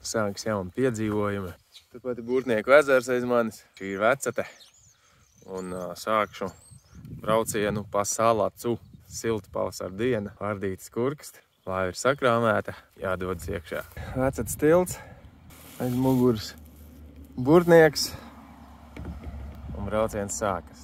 Sāks jauni piedzīvojumi. Turpat ir Burtnieku ezers aiz manis. Šī ir Vecate. Un sākšu braucienu pa Salacu. Silta pavasara diena, ardītas kurkst. Laiva ir sakrāmēta, jādodas iekšā. Vecates tilts, aiz muguras Burtnieks. Un brauciens sākas.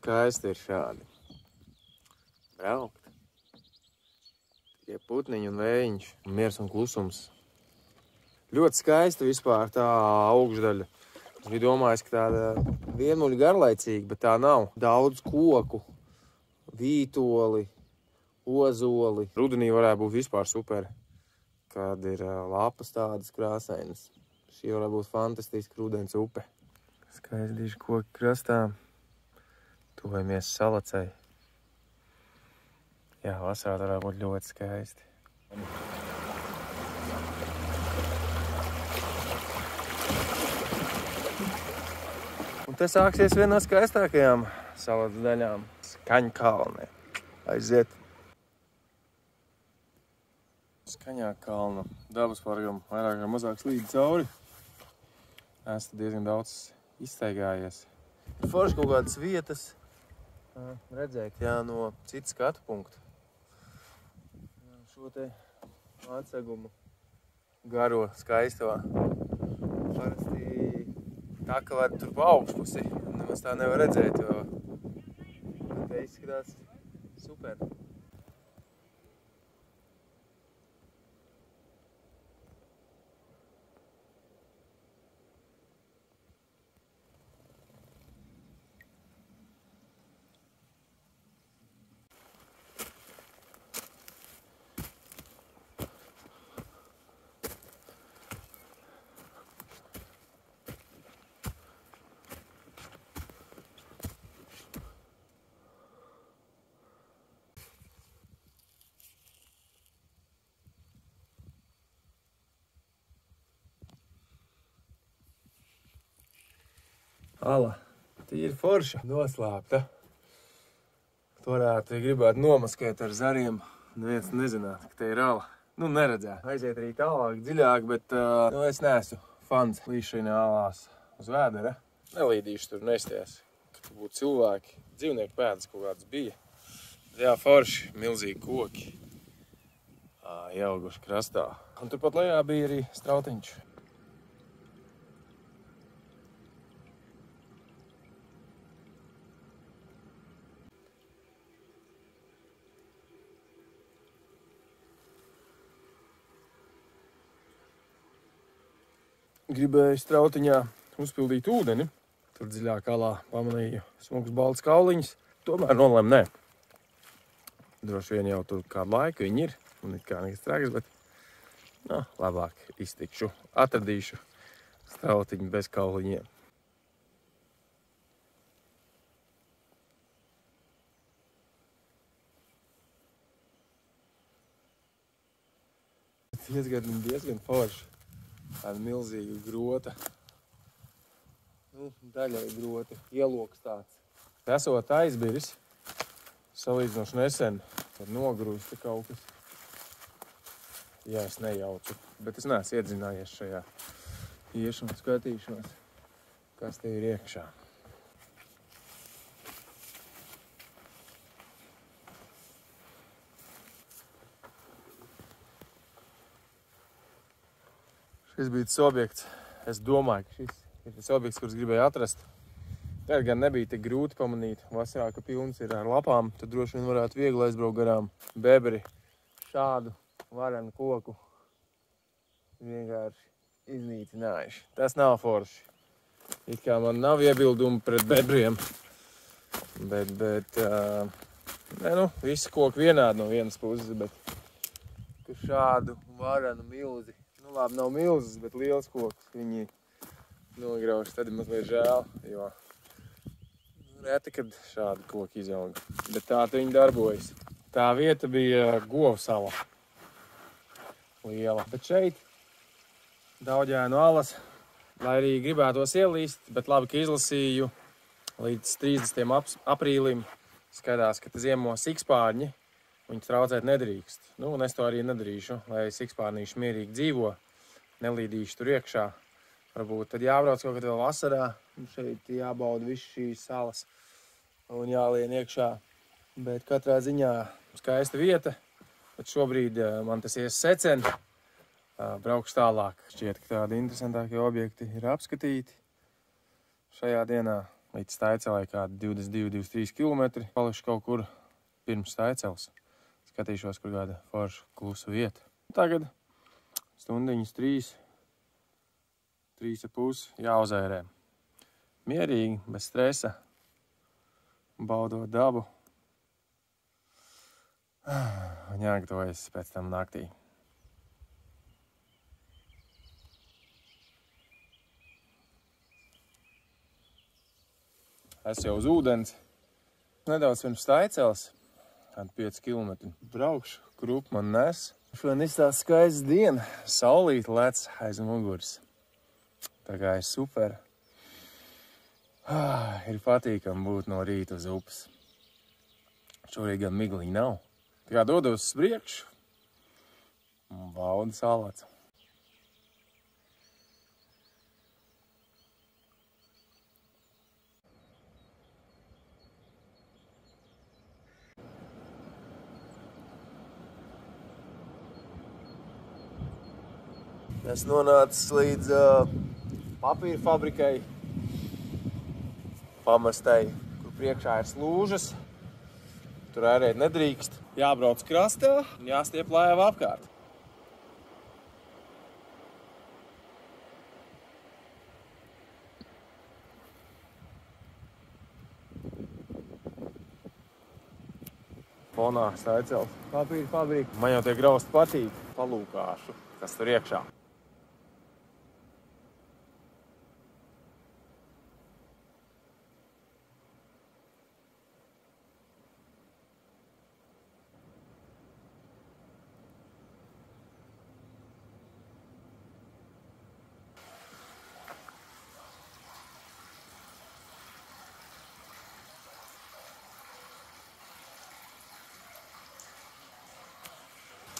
Skaisti ir šādi. Braukt. Tie putniņi un vējiņš, miers un klusums. Ļoti skaisti vispār tā augšdaļa. Es biju domājis, ka tāda vienmuļi garlaicīga, bet tā nav. Daudz koku, vītoli, ozoli. Rudenī varētu būt vispār super, kad ir lapas tādas krāsainas. Šī varētu būt fantastiska rudens upe. Skaisti koki krastā. Tuvojamies Salacai. Jā, vasarā varētu būt ļoti skaisti. Un te sāksies viena no skaistākajām Salacas daļām - Skaņkalne. Aiziet. Skaņā kalna dabas parkam vairāk vai mazāk slīd cauri. Esmu diezgan daudz izstaigājies. Ir forši kaut kādas vietas redzēt, jā, no citas skatu punkta. Šo te atsegumu garo, skaisto. Parasti tā, ka var tur pa augšpusi, nemaz tā nevar redzēt, jo te izskatās super. Ala, tīri forša, noslēpta. Varētu, ja gribētu nomaskēt ar zariem, neviens nezinātu, ka te ir ala. Nu, neredzētu. Aiziet arī tālāk, dziļāk, bet es neesmu fans līšanā alās uz vēdera. Nelīdīšu tur nesties, ka tur būtu cilvēki, dzīvnieku pēdas kaut kādas bija. Jā, forši, milzīgi koki, ieauguši krastā. Un turpat lejā bija arī strautiņš. Gribēju strautiņā uzpildīt ūdeni. Tur dziļāk alā pamanīju smukus balts kauliņus. Tomēr nolēmu nē. Droši vien jau tur kādu laiku viņi ir. Un it kā nekas traks, bet labāk iztikšu. Atradīšu strautiņu bez kauliņiem. Diezgan forši. Tāda milzīga grota. Daļai grota. Ieloks tāds. Esot aizbiris, salīdzinoši nesen, tad nogrūst te kaut kas. Jā, es nejaucu, bet es neesmu iedzinājies šajā iešu un skatīšanos, kas te ir iekšā. Šis bija tas objekts. Es domāju, ka šis ir tas objekts, kurus gribēju atrast. Tā gan nebija tik grūti pamanīt. Vasarā, ka pilns ir ar lapām, tad droši vien varētu viegli aizbraukt garām. Bebri šādu varenu koku vienkārši iznīcinājuši. Tas nav forši. It kā man nav iebildumi pret bebriem, bet visi koki vienādi no vienas puses, bet ka šādu varenu milzi Nu labi, nav milzas, bet liels koks. Viņi nograuž, tad ir mazliet žēl, jo reti, kad šādi koki izauga. Bet tā viņi darbojas. Tā vieta bija Govsala liela. Bet šeit Dauģēnu alas, lai arī gribētos ielīst, bet labi, ka izlasīju līdz 30. aprīlim. Skatās, ka ziemo sikspārņi, viņus traucēt nedrīkst. Nu, un es to arī nedarīšu, lai sikspārnīši mierīgi dzīvo, nelīdīšu tur iekšā. Varbūt tad jābrauc kaut kad vēl vasarā, un šeit jābauda visu šīs salas un jālien iekšā. Bet katrā ziņā skaista vieta, bet šobrīd man tas ies secen, braukšu tālāk. Šķiet, ka tādi interesantākie objekti ir apskatīti šajā dienā. Līdz Staicelai kādi 22–23 kilometri. Palikuši kaut kur pirms Staicels. Skatīšos, kur kāda forša klusa vieta. Tagad stundiņas 3,5 jāuzērē. Mierīgi, bez stresa, baudot dabu. Un jāgatavojas pēc tam naktī. Es jau uz ūdens. Nedaudz pirms Staicels. Kādi 5 kilometri. Braukšu, kur up man nes. Šodien izstās skaists diena. Saulīt lec aiz muguras. Tā kā ir super. Ir patīkami būt no rīta uz upes. Šorīt gan migliņi nav. Tā kā dodos uz priekšu. Un baudu salats. Es nonācis līdz papīra fabrikai, pamestai, kur priekšā ir slūžas. Tur ērēt nedrīkst. Jābrauc krastā un jāstiep lēva apkārt. Fonā Staicels papīra fabrika. Man jau tie grausti patīk. Palūkāšu, kas tur iekšā.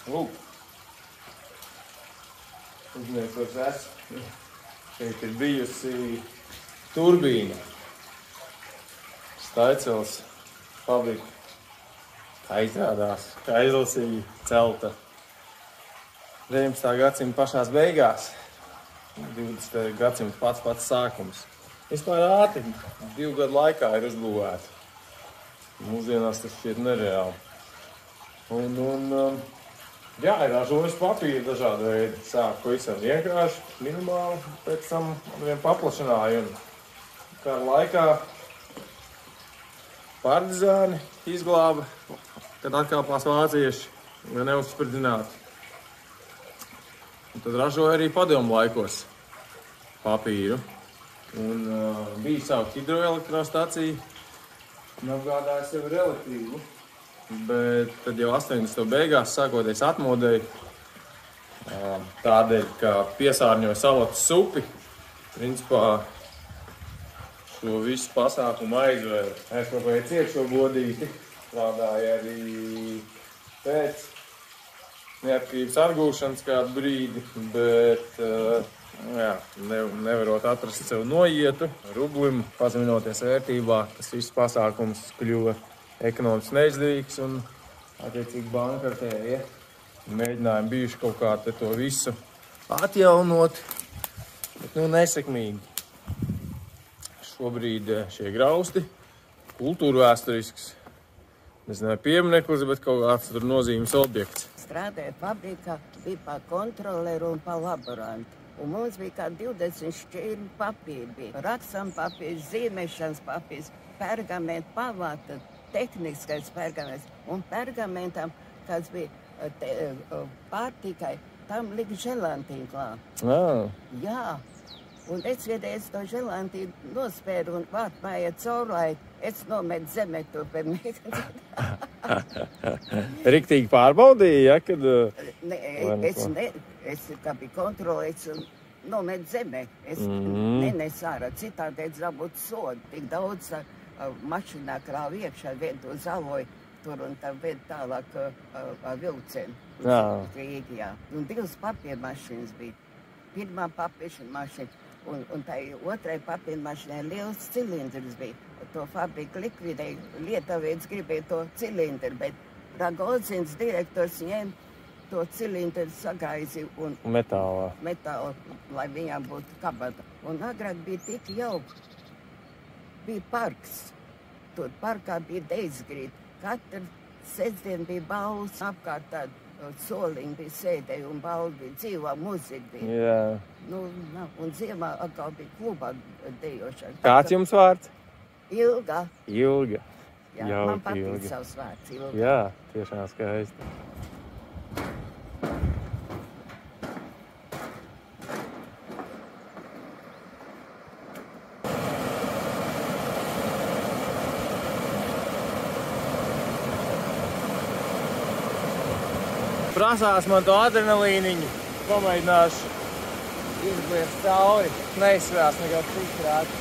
Lūk, uznieks vairs esmu. Šeit ir bijusi turbīna. Staicels fabrika. Kā izrādās, kā izlasīja celta 19. gadsimta pašās beigās. 20. gadsimta pats sākums. Vispār ātri 2 gadu laikā ir uzbūvēta. Mūsdienās tas šķiet nereāli. Jā, ir ražojas papīri dažādi veidi. Sāk pavisam vienkārši, minimāli, pēc tam vien paplašināja. Kādā laikā partizāni izglāba, kad atkāpās vācieši, lai neuzspridzinātu. Un tad ražoja arī padomu laikos papīru. Un bija savu hidroelektrostacija un apgādāja sevi ar elektrību. Bet tad jau 80. beigās sākoties atmodei, tādēļ, ka piesārņoja salatas upi, principā šo visu pasākumu aizvēra. Es kaut vai ciekšo godīti, strādāja arī pēc neatkarības atgūšanas kādu brīdi, bet nevarot atrast sev noietu, rublim pazeminoties vērtībā, tas viss pasākums kļuva ekonomiski neizdevīgs un attiecīgi bankrotēja. Mēģinājumi bijuši kaut kā to visu atjaunot, bet nesekmīgi. Šobrīd šie grausti, kultūra vēsturisks, nezinu, piemineklis, bet kaut kāds tur nozīmes objekts. Strādāja fabrikā, bija pa kontroleru un pa laborantu. Un mums bija kā 20 šķirni papīri. Rakstam papīrs, zīmēšanas papīrs, pergamentu pavāta, tehniskais pergaments un pergamentam, kas bija pārtikai tam lika želantīnu klāt. Jā. Un es vienreiz to želantīnu nospēru un vārtmāja caurlai. Es nometu zemē to pie mēģināt. Riktīgi pārbaudīja, ja, kad... Es kā biju kontrolēts un nometu zemē. Es nenesu ārā. Citādi dabūt sodu. Tik daudz mašinā krāv iekšā, vien to zaloju tur un tā vien tālāk vilcenu. Rīgi, jā. Un 2 papīra mašīnas bija. Pirmā papīra mašīna. Un tā otrai papīra mašīnai liels cilindrs bija. To fabriku likvidēja. Lietuvietis gribēja to cilindru, bet Ragozins direktors ņēma to cilindru sagaizi un metālu, lai viņām būtu kabata. Un agrāk bija tik jauki. Bija parks. Tur parkā bija deizgrīt. Katru sestdienu bija balvas apkārt tādu. Soliņi bija sēdēji un balvi bija, dzīvā muzika bija. Jā. Un ziemā atkal bija klubā dejošana. Kāds jums vārds? Ilga. Ilga. Jā, Jauki, man patīk Ilga. savs vārds Ilga. Jā, tiešām skaisti. Prasās man to adrenalīniņu, pamēģināšu izbliest cauri. Neizsvērās nekad tikrāt.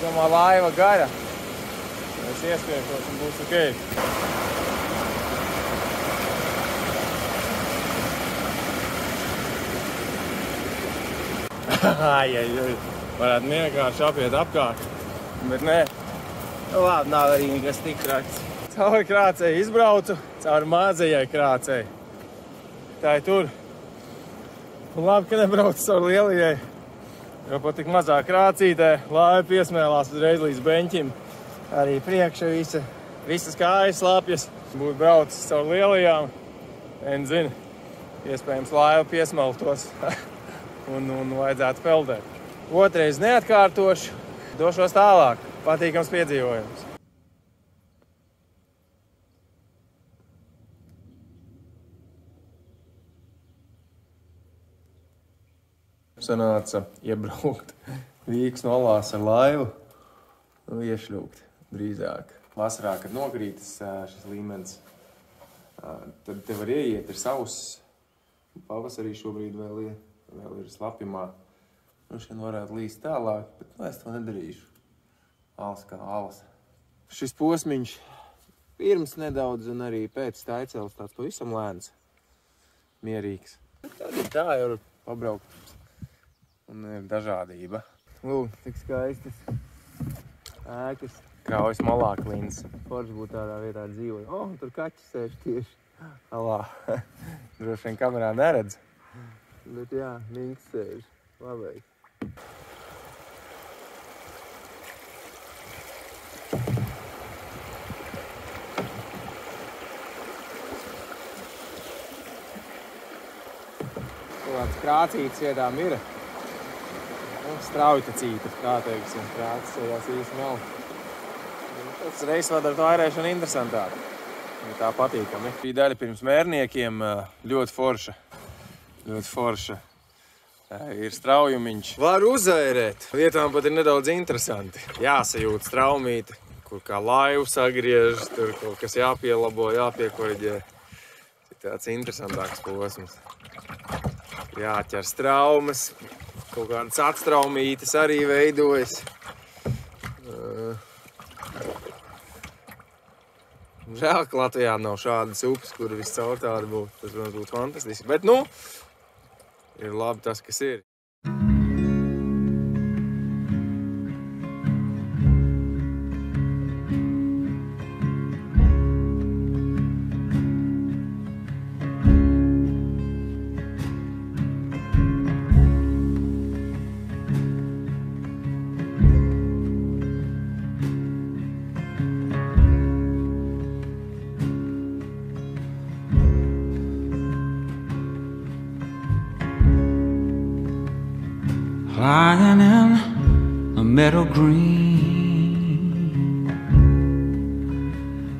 Domā, laiva gara. Es ieskriekos un būs ok. Varētu vienkārši apiet apkārt. Bet nē, labi, nav arī nekas tik traks. Cauri krācei izbraucu, cauri mazajai krācei. Tā ir tur. Un labi, ka nebraucu cauri lielajai. Jo pat tik mazā krācītē laiva piesmēlās uzreiz līdz beņķim. Arī priekša visas kājas slapjas. Būtu braucis cauri lielajām. Vien zina, iespējams laiva piesmeltos un vajadzētu peldēt. Otrais neatkārtošu, došos tālāk. Patīkams piedzīvojums. Sanāca iebraukt Vīkas nolās ar laivu, iešļūkt drīzāk. Vasarā, kad nokrītas šis līmenis, tad te var ieiet, ir sauss. Pavasarī šobrīd vēl ir slapjumā. Šodien varētu līst tālāk, bet es to nedarīšu. Alas kā alas. Šis posmiņš pirms nedaudz un arī pēc Taicels tāds pavisam lēns, mierīgs. Tad ir tā, jau var pabraukt. Un ir dažādība. Lūk, cik skaistas ēkas. Kraujas malā klīns. Forši būtu tādā vietā dzīvoja. Tur kaķis sēž tieši alā. Droši vien kamerā neredz. Bet jā, Minks sēž. Labais. Kāds krācītas vietām ir. Straujtecītas, kā teiksim, krācas ejās īsti nav. Tas reiz var ar to airēšanu interesantāk. Tā patīkami. Šī daļa pirms mērniekiem ļoti forša. Ļoti forša. Ir straujumiņš. Var uzairēt. Vietām pat ir nedaudz interesanti. Jāsajūt straumīti, kur kā laivu sagriež, tur kaut kas jāpielabo, jāpiekoriģē. Tāds interesantāks posms. Jāķer straumes. Kaut kādas atstraumītes arī veidojas. Žēl, ka Latvijā nav šādas upes, kur viss caur tāda būtu. Tas, protams, būtu fantastiski. Bet, ir labi tas, kas ir. Lying in a meadow green,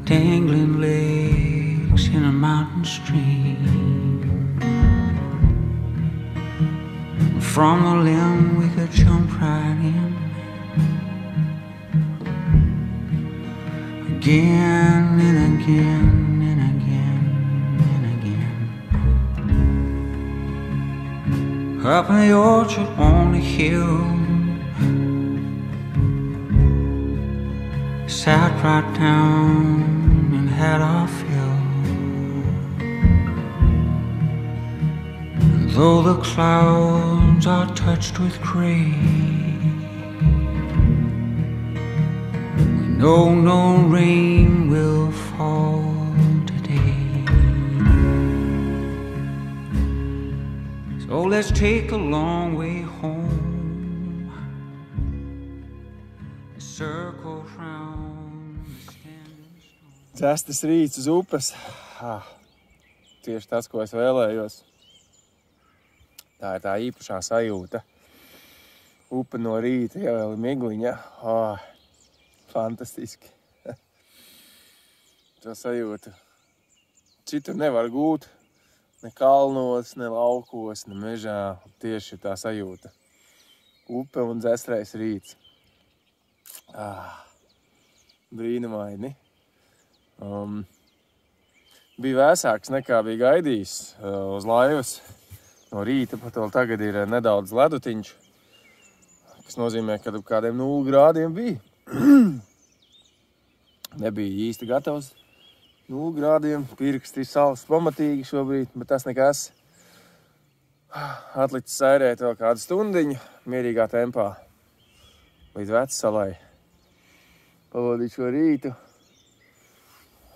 dangling legs in a mountain stream. from the limb, we could jump right in. Again and again and again and again. Up in the orchard on the hill, sat right down and had our fill. And though the clouds are touched with gray, we know no rain will fall today. So let's take a long way home, circle round the standing stone. Cestas rīts uz upes. Tieši tas, ko es vēlējos. Tā ir tā īpašā sajūta. Upe no rīta, ja vēl migliņa. Fantastiski. To sajūtu. Citur nevar gūt. Ne kalnos, ne laukos, ne mežā. Tieši tā sajūta. Upe un dzestrais rīts. Brīnumaini. Bija vēsāks nekā bija gaidījis uz laivas. No rīta pat vēl tagad ir nedaudz ledutiņš, kas nozīmē, ka kādiem 0 grādiem bija. Nebija īsti gatavs 0 grādiem, pirksti salas pamatīgi šobrīd, bet tas nekas. Atlicis sairēt vēl kādu stundiņu mierīgā tempā līdz Vecsalai. Pavadīt šo rītu.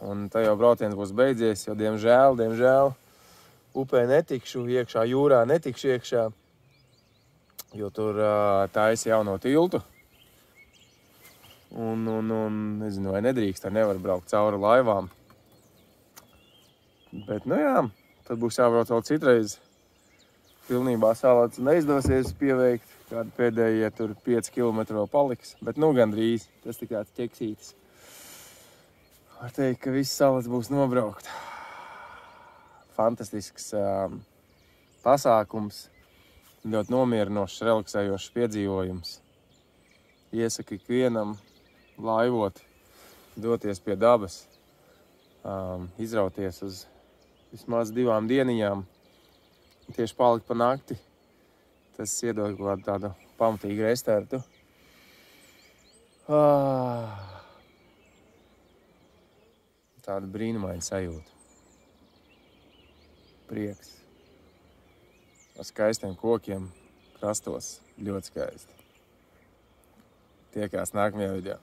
Un tā jau brauciens būs beidzies, jo diemžēl, upē netikšu iekšā, jūrā netikšu iekšā, jo tur taisa jauno tiltu. Un nezinu, vai nedrīkst, nevar braukt cauri laivām. Bet, nu jā, tad būs jābrauc vēl citreiz. Pilnībā salāts neizdosies pieveikt, kādi pēdējie tur 5 kilometri vēl paliks, bet nu gandrīz, tas tik kāds ķeksītis. Var teikt, ka viss salāts būs nobraukt. Fantastisks pasākums, ļoti nomierinošs, relaksējošs piedzīvojums. Iesaku ikvienam laivot, doties pie dabas, izrauties uz vismaz 2 dieniņām, tieši palikt pa nakti. Tas iedod kaut tādu pamatīgu restartu. Tāda brīnumaina sajūta. Prieks. Ar skaistiem kokiem krastos. Ļoti skaisti. Tiekās nākamajā video.